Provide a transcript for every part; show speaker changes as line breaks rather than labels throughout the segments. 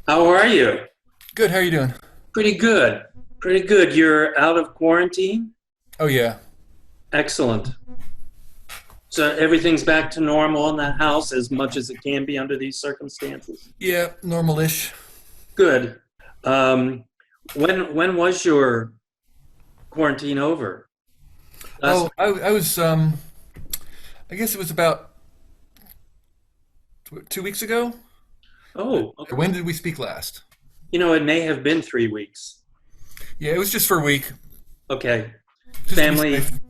How are you?
Good. How are you doing?
Pretty good. Pretty good. You're out of quarantine?
Oh yeah.
Excellent. So everything's back to normal in the house as much as it can be under these circumstances?
Yeah, normal-ish.
Good. Um, when was your quarantine over?
Oh,
Last.
I was I guess it was about 2 weeks ago.
Oh, okay.
When did we speak last?
It may have been 3 weeks.
Yeah, it was just for a week,
Okay.
just to be
Family,
safe.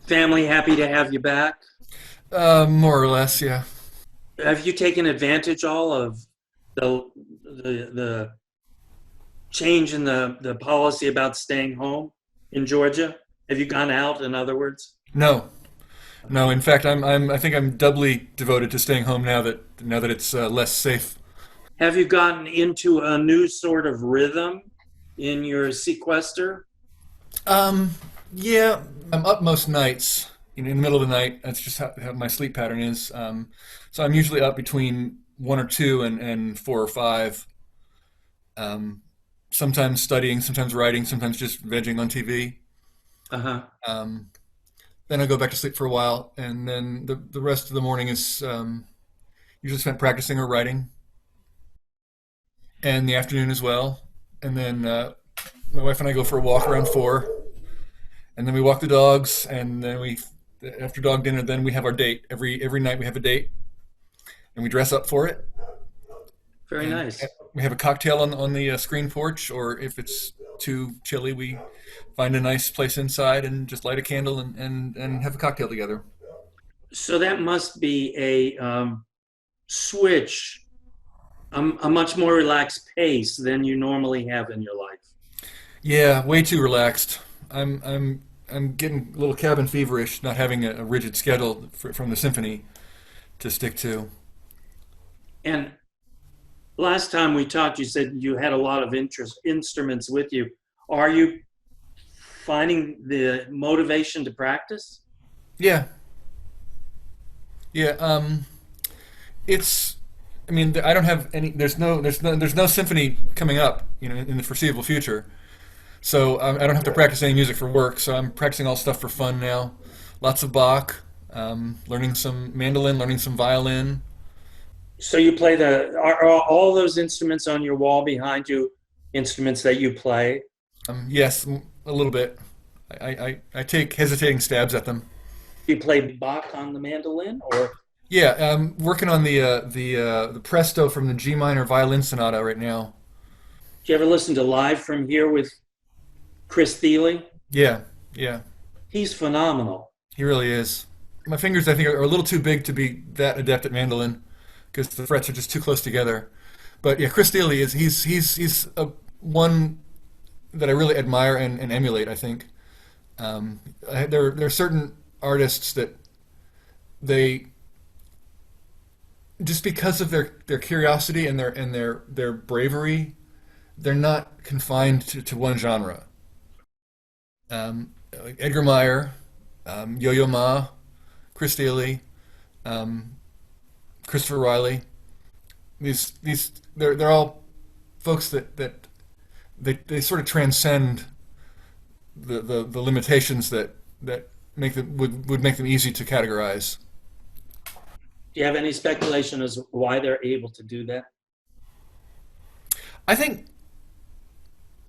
family happy to have you back.
More or less, yeah.
Have you taken advantage all of the change in the policy about staying home in Georgia? Have you gone out, in other words?
No, no. In fact, I think I'm doubly devoted to staying home now that it's less safe.
Have you gotten into a new sort of rhythm in your sequester?
Um, yeah, I'm up most nights. In the middle of the night. That's just how my sleep pattern is. So I'm usually up between 1 or 2 and 4 or 5. Um, Sometimes studying, sometimes writing, sometimes just vegging on TV.
Uh huh.
Um, then I go back to sleep for a while, and then the rest of the morning is usually spent practicing or writing, and the afternoon as well. And then my wife and I go for a walk around 4, and then we walk the dogs, and then after dog dinner, then we have our date. Every night we have a date, and we dress up for it,
Very
and
nice.
we have a cocktail on the screen porch, or if it's too chilly, we find a nice place inside and just light a candle and have a cocktail together.
So that must be a switch, a much more relaxed pace than you normally have in your life.
Yeah, way too relaxed. I'm getting a little cabin feverish, not having a rigid schedule from the symphony to stick to.
And last time we talked, you said you had a lot of instruments with you. Are you finding the motivation to practice?
Yeah, yeah. It's. I mean, I don't have any. There's no symphony coming up, in the foreseeable future. So I don't have to practice any music for work. So I'm practicing all stuff for fun now. Lots of Bach, learning some mandolin, learning some violin.
So you play are all those instruments on your wall behind you instruments that you play?
Yes, a little bit. I take hesitating stabs at them.
You play Bach on the mandolin, or
Yeah, I'm working on the Presto from the G minor violin sonata right now.
do you ever listen to Live from Here with Chris Thile?
Yeah, yeah,
He's phenomenal.
he really is. My fingers, I think, are a little too big to be that adept at mandolin because the frets are just too close together. But yeah, Chris Daly is he's one that I really admire and emulate. I think there are certain artists that they just because of their curiosity and their bravery, they're not confined to one genre. Like Edgar Meyer, Yo-Yo Ma, Chris Daly, um, Christopher Riley. They're all folks that they sort of transcend the limitations that make them would make them easy to categorize.
Do you have any speculation as to why they're able to do that?
I think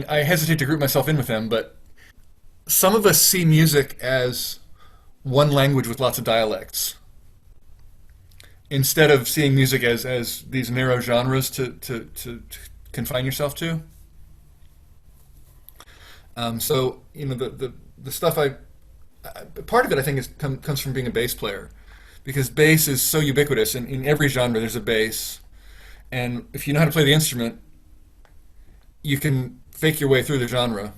I hesitate to group myself in with them, but some of us see music as one language with lots of dialects, instead of seeing music as these narrow genres to confine yourself to. So the stuff part of it I think comes from being a bass player, because bass is so ubiquitous, and in every genre there's a bass, and if you know how to play the instrument, you can fake your way through the genre,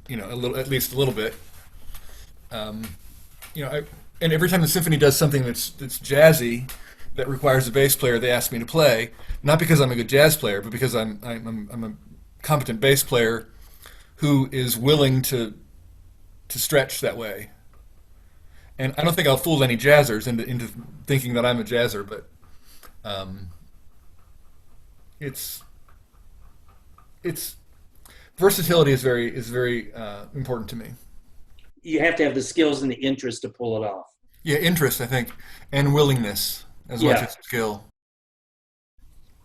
a little, at least a little bit. Um, and every time the symphony does something that's jazzy that requires a bass player, they ask me to play, not because I'm a good jazz player, but because I'm a competent bass player who is willing to stretch that way. And I don't think I'll fool any jazzers into thinking that I'm a jazzer, but um, it's it's versatility is very important to me.
You have to have the skills and the interest to pull it off.
Yeah, interest, I think, and willingness as much
Yeah.
as skill.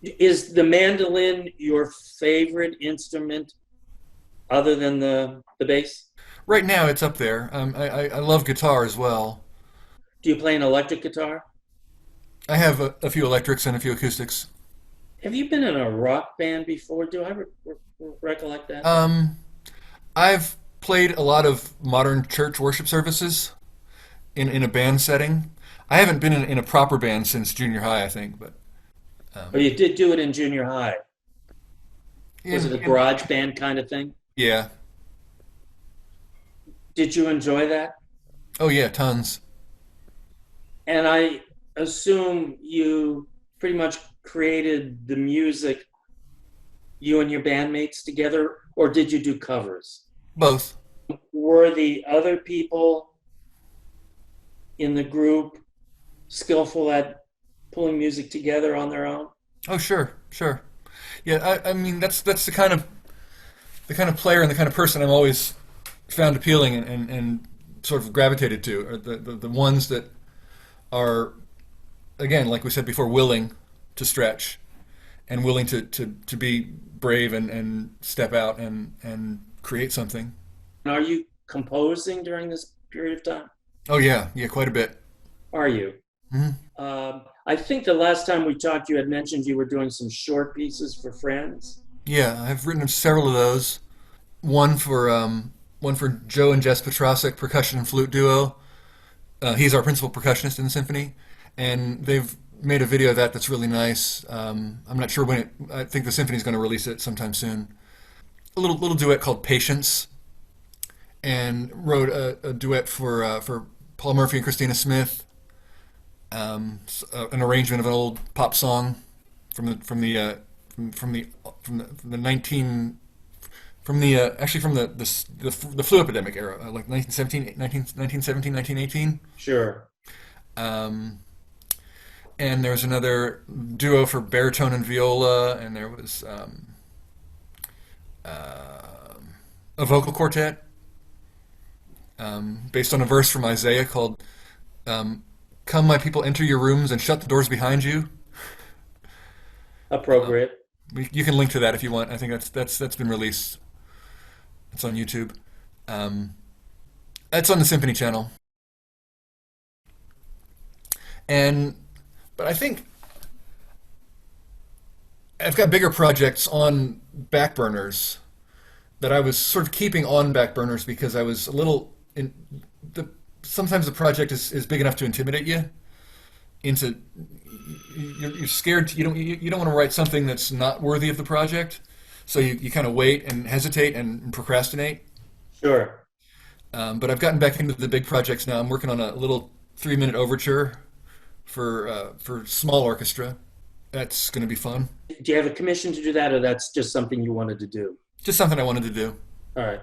Is the mandolin your favorite instrument other than the bass?
Right now, it's up there. I love guitar as well.
Do you play an electric guitar?
I have a few electrics and a few acoustics.
Have you been in a rock band before? Do I recollect that?
Um, I've played a lot of modern church worship services in a band setting. I haven't been in a proper band since junior high, I think, but
Or
um,
you did do it in junior high? Was it a
in
garage band kind of thing?
yeah,
Did you enjoy that?
oh yeah, tons.
And I assume you pretty much created the music, you and your bandmates together, or did you do covers?
Both.
Were the other people in the group skillful at pulling music together on their own?
Oh sure, sure. Yeah, I mean that's the kind of player and the kind of person I've always found appealing and sort of gravitated to are the ones that are, again, like we said before, willing to stretch and willing to be brave and step out and create something.
And are you composing during this period of time?
Oh yeah, yeah, quite a bit.
Are you?
Hmm.
I think the last time we talked, you had mentioned you were doing some short pieces for friends.
Yeah, I've written several of those. One for one for Joe and Jess Petrosik, percussion and flute duo. He's our principal percussionist in the symphony, and they've made a video of that that's really nice. I'm not sure when it. I think the symphony's going to release it sometime soon. A little duet called Patience, and wrote a duet for Paul Murphy and Christina Smith. An arrangement of an old pop song from the 19 from the actually from the flu epidemic era, like 1917, 1918.
Sure.
Um, and there was another duo for baritone and viola, and there was a vocal quartet based on a verse from Isaiah called um, "Come, my people, enter your rooms and shut the doors behind you."
Appropriate.
You can link to that if you want. I think that's been released. It's on YouTube. Um, it's on the Symphony Channel. And but I think I've got bigger projects on back burners that I was sort of keeping on back burners because I was a little in the sometimes the project is big enough to intimidate you into you're scared you don't want to write something that's not worthy of the project, so you kind of wait and hesitate and procrastinate.
Sure.
But I've gotten back into the big projects now. I'm working on a little 3-minute overture for small orchestra. That's going to be fun.
Do you have a commission to do that, or that's just something you wanted to do?
Just something I wanted to do.
All right.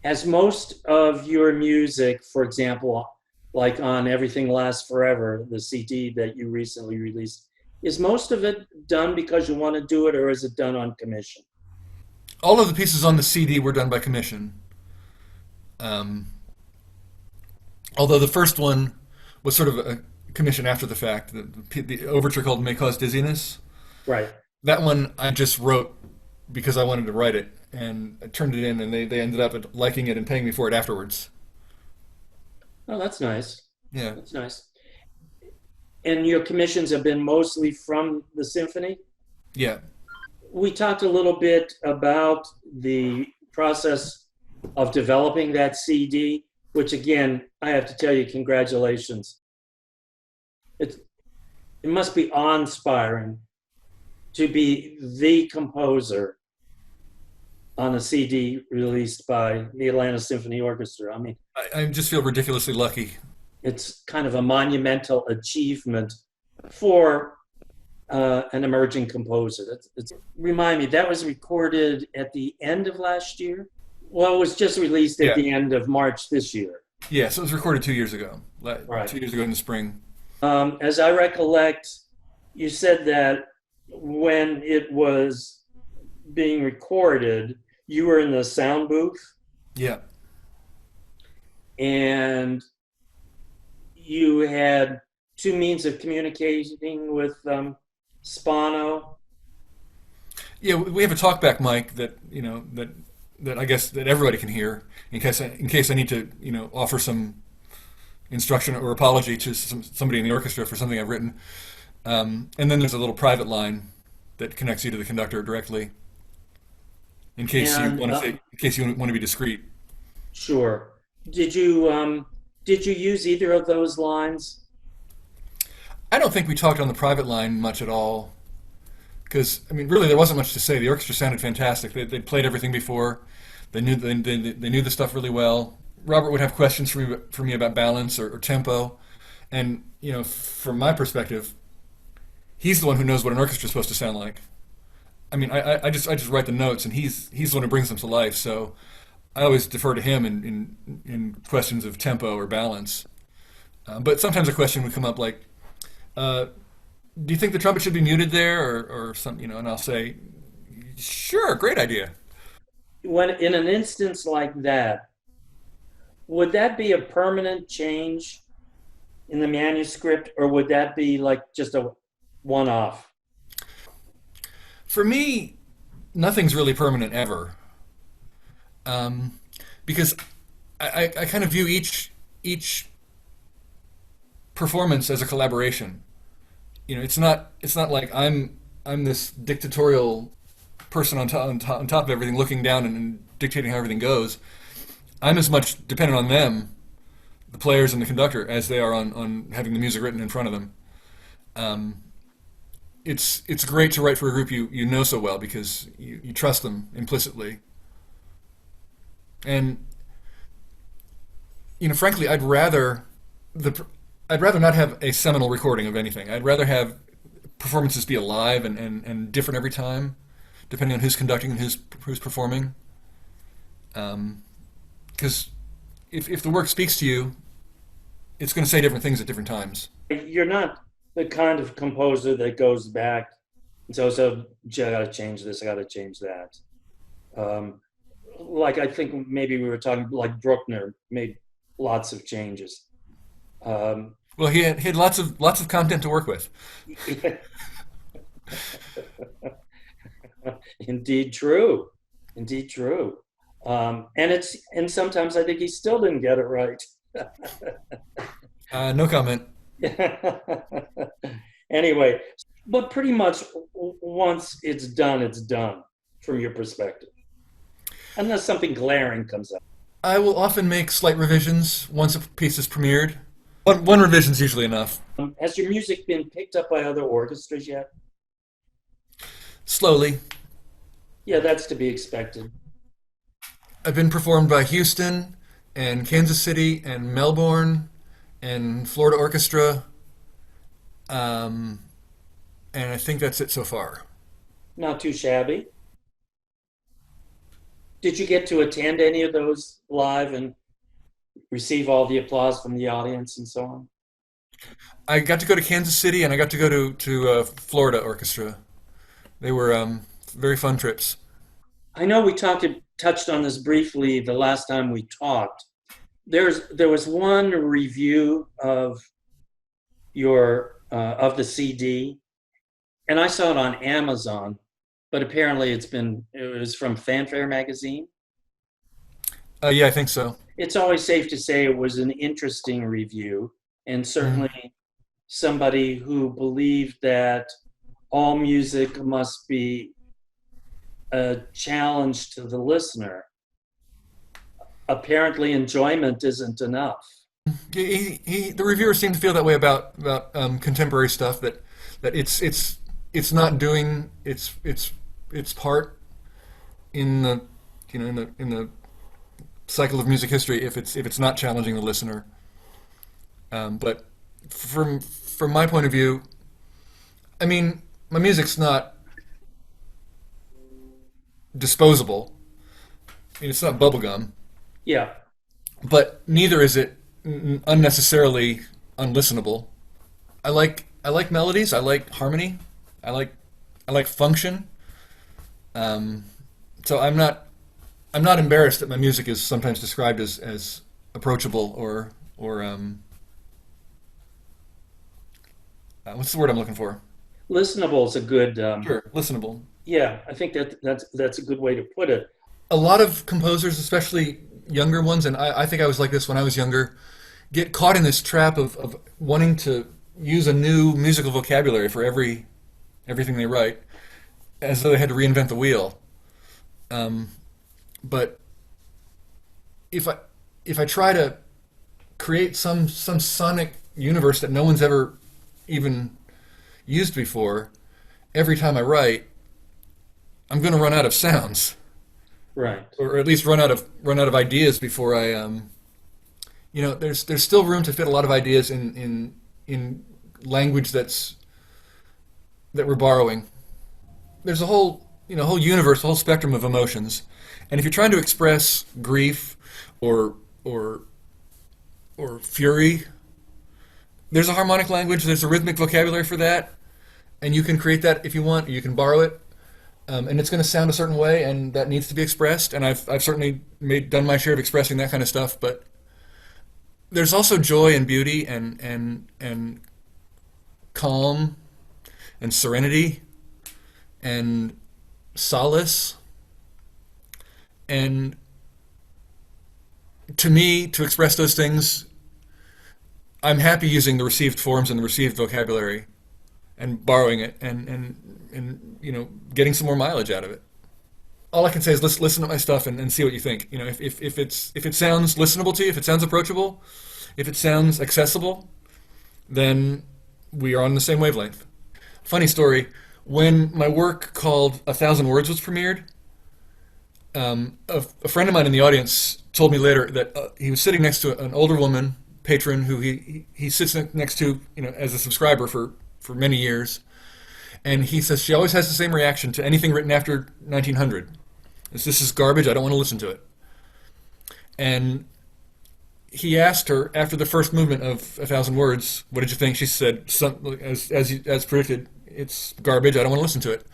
Has most of your music, for example, like on Everything Lasts Forever, the CD that you recently released, is most of it done because you want to do it, or is it done on commission?
All of the pieces on the CD were done by commission. Um, Although the first one was sort of a commission after the fact. The overture called "May Cause Dizziness."
Right.
That one I just wrote because I wanted to write it, and I turned it in, and they ended up liking it and paying me for it afterwards.
Oh, that's nice.
Yeah.
That's nice. And your commissions have been mostly from the symphony?
Yeah.
We talked a little bit about the process of developing that CD, which again, I have to tell you, congratulations. It, it must be awe inspiring to be the composer on a CD released by the Atlanta Symphony Orchestra. I mean,
I just feel ridiculously lucky.
it's kind of a monumental achievement for an emerging composer. Remind me, that was recorded at the end of last year? Well, it was just released at
Yeah.
the end of March this year.
Yeah, so it was recorded 2 years ago.
Right.
2 years ago in the spring.
As I recollect, you said that when it was being recorded, you were in the sound booth
Yeah.
and you had two means of communicating with Spano.
Yeah, we have a talkback mic that that I guess that everybody can hear in case I need to offer some instruction or apology to somebody in the orchestra for something I've written. And then there's a little private line that connects you to the conductor directly
And
in case you want to be discreet.
sure, did you use either of those lines?
I don't think we talked on the private line much at all because I mean really there wasn't much to say. The orchestra sounded fantastic. They played everything before. They knew the stuff really well. Robert would have questions for me about balance or tempo, and from my perspective, he's the one who knows what an orchestra is supposed to sound like. I mean, I just write the notes, and he's the one who brings them to life. So I always defer to him in questions of tempo or balance. But sometimes a question would come up like, uh, "Do you think the trumpet should be muted there, or some?" And I'll say, "Sure, great idea."
When in an instance like that, would that be a permanent change in the manuscript, or would that be like just a one-off?
For me, nothing's really permanent ever, um, because I kind of view each performance as a collaboration. It's not like I'm this dictatorial person on top of everything, looking down and dictating how everything goes. I'm as much dependent on them, the players and the conductor, as they are on having the music written in front of them. Um, it's great to write for a group you know so well because you trust them implicitly. And frankly, the I'd rather not have a seminal recording of anything. I'd rather have performances be alive and different every time, depending on who's conducting and who's performing. Because if the work speaks to you, it's going to say different things at different times.
You're not the kind of composer that goes back and so gee, I got to change this, I got to change that. Um, like I think maybe we were talking like Bruckner made lots of changes. Um,
Well, he had lots of content to work with.
indeed true, indeed true. And sometimes I think he still didn't get it right.
No comment.
Anyway, but pretty much once it's done from your perspective, unless something glaring comes up.
I will often make slight revisions once a piece is premiered. One revision's usually enough.
Has your music been picked up by other orchestras yet?
Slowly.
Yeah, that's to be expected.
I've been performed by Houston and Kansas City and Melbourne and Florida Orchestra, um, and I think that's it so far.
Not too shabby. Did you get to attend any of those live and receive all the applause from the audience and so on?
I got to go to Kansas City and I got to go to Florida Orchestra. They were very fun trips.
I know we touched on this briefly the last time we talked. There was one review of your of the CD, and I saw it on Amazon, but apparently it was from Fanfare magazine.
Yeah, I think so.
It's always safe to say it was an interesting review, and
Mhm.
certainly somebody who believed that all music must be a challenge to the listener. Apparently, enjoyment isn't enough.
The reviewers seem to feel that way about contemporary stuff, that it's not doing its part in the in the cycle of music history if it's not challenging the listener. But from my point of view, I mean, my music's not disposable. I mean, it's not bubblegum,
Yeah,
but neither is it unnecessarily unlistenable. I like melodies. I like harmony. I like I like function. Um, so I'm not embarrassed that my music is sometimes described as approachable or what's the word I'm looking for?
listenable is a good.
Sure, listenable.
Yeah, I think that's a good way to put it.
A lot of composers, especially younger ones, and I think I was like this when I was younger, get caught in this trap of wanting to use a new musical vocabulary for everything they write, as though they had to reinvent the wheel. Um, but if I try to create some sonic universe that no one's ever even used before, every time I write, I'm going to run out of sounds,
Right.
or at least run out of ideas before I there's still room to fit a lot of ideas in language that we're borrowing. There's a whole universe, a whole spectrum of emotions, and if you're trying to express grief or or or fury, there's a harmonic language, there's a rhythmic vocabulary for that, and you can create that if you want. You can borrow it, and it's going to sound a certain way, and that needs to be expressed. And I've certainly done my share of expressing that kind of stuff, but there's also joy and beauty and calm and serenity and solace. And to me, to express those things, I'm happy using the received forms and the received vocabulary and borrowing it and getting some more mileage out of it. All I can say is let's listen to my stuff and see what you think. If it sounds listenable to you, if it sounds approachable, if it sounds accessible, then we are on the same wavelength. Funny story, when my work called A Thousand Words was premiered, a friend of mine in the audience told me later that he was sitting next to an older woman patron who he sits next to as a subscriber for many years, and he says she always has the same reaction to anything written after 1900. This is garbage. I don't want to listen to it. And he asked her after the first movement of A Thousand Words, "What did you think?" She said, as predicted, "It's garbage. I don't want to listen to it."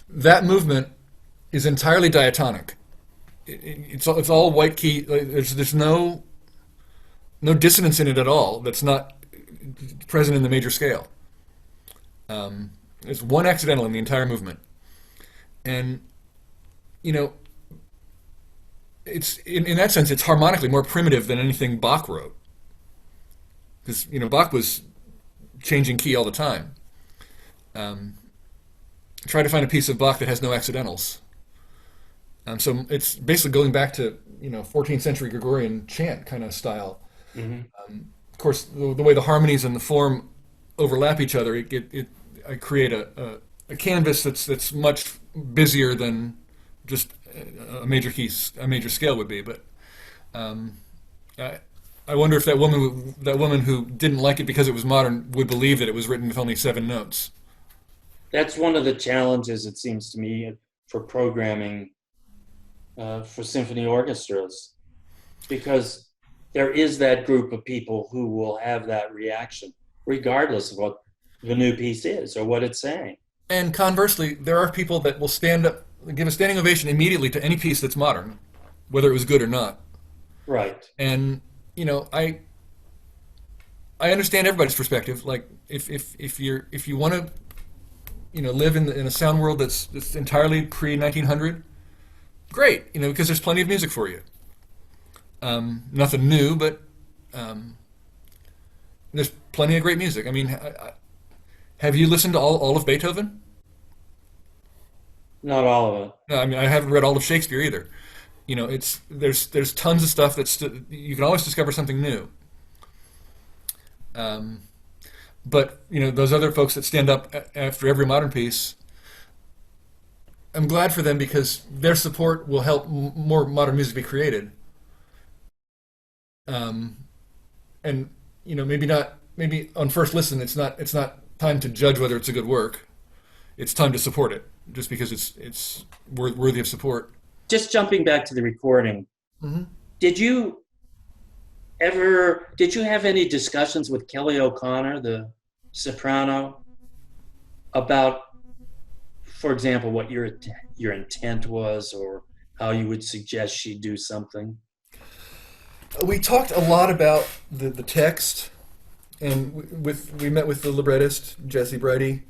That movement is entirely diatonic. It's all white key. There's no dissonance in it at all. That's not present in the major scale. There's one accidental in the entire movement, and it's in that sense it's harmonically more primitive than anything Bach wrote, because Bach was changing key all the time. Try to find a piece of Bach that has no accidentals. So it's basically going back to 14th century Gregorian chant kind of style.
Hmm.
Of course, the way the harmonies and the form overlap each other, I create a canvas that's much busier than just a major scale would be. But I wonder if that woman who didn't like it because it was modern would believe that it was written with only 7 notes.
That's one of the challenges, it seems to me, for programming for symphony orchestras, because there is that group of people who will have that reaction, regardless of what the new piece is or what it's saying.
And conversely, there are people that will stand up, give a standing ovation immediately to any piece that's modern, whether it was good or not.
Right.
And I understand everybody's perspective. Like if you want to live in a sound world that's entirely pre 1900, great. Because there's plenty of music for you. Nothing new, but there's plenty of great music. I mean, have you listened to all of Beethoven?
Not all of it.
No, I mean, I haven't read all of Shakespeare either. You know, it's there's tons of stuff that's you can always discover something new. Um, but you know, those other folks that stand up after every modern piece, I'm glad for them because their support will help more modern music be created. Um, and you know, maybe on first listen, it's not time to judge whether it's a good work. It's time to support it, just because it's worthy of support.
Just jumping back to the recording,
Hmm.
did you did you have any discussions with Kelly O'Connor, the soprano, about, for example, what your intent was, or how you would suggest she do something?
We talked a lot about the text, and we met with the librettist Jesse Brady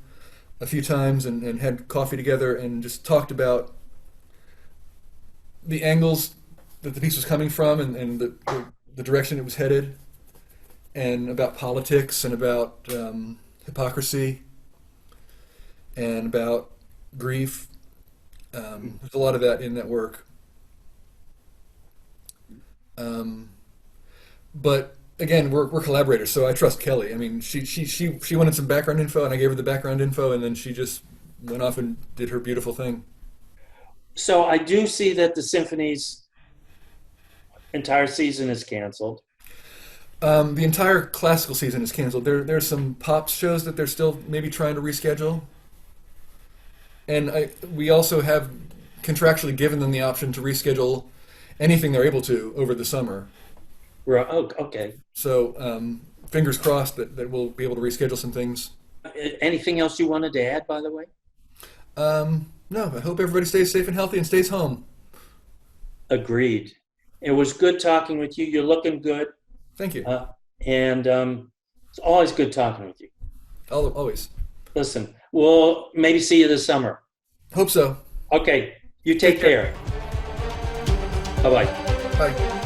a few times, and had coffee together, and just talked about the angles that the piece was coming from, and the direction it was headed, and about politics, and about hypocrisy, and about grief. There's a lot of that in that work. Um, but again, we're collaborators, so I trust Kelly. I mean, she wanted some background info, and I gave her the background info, and then she just went off and did her beautiful thing.
So I do see that the symphony's entire season is canceled.
The entire classical season is canceled. There's some pop shows that they're still maybe trying to reschedule, and we also have contractually given them the option to reschedule anything they're able to over the summer.
Oh, okay.
So fingers crossed that we'll be able to reschedule some things.
Anything else you wanted to add, by the way?
No, I hope everybody stays safe and healthy and stays home.
Agreed. It was good talking with you. You're looking good.
Thank you.
And it's always good talking with you.
Always.
Listen, we'll maybe see you this summer.
Hope so.
Okay. You take care. Bye bye.
Bye.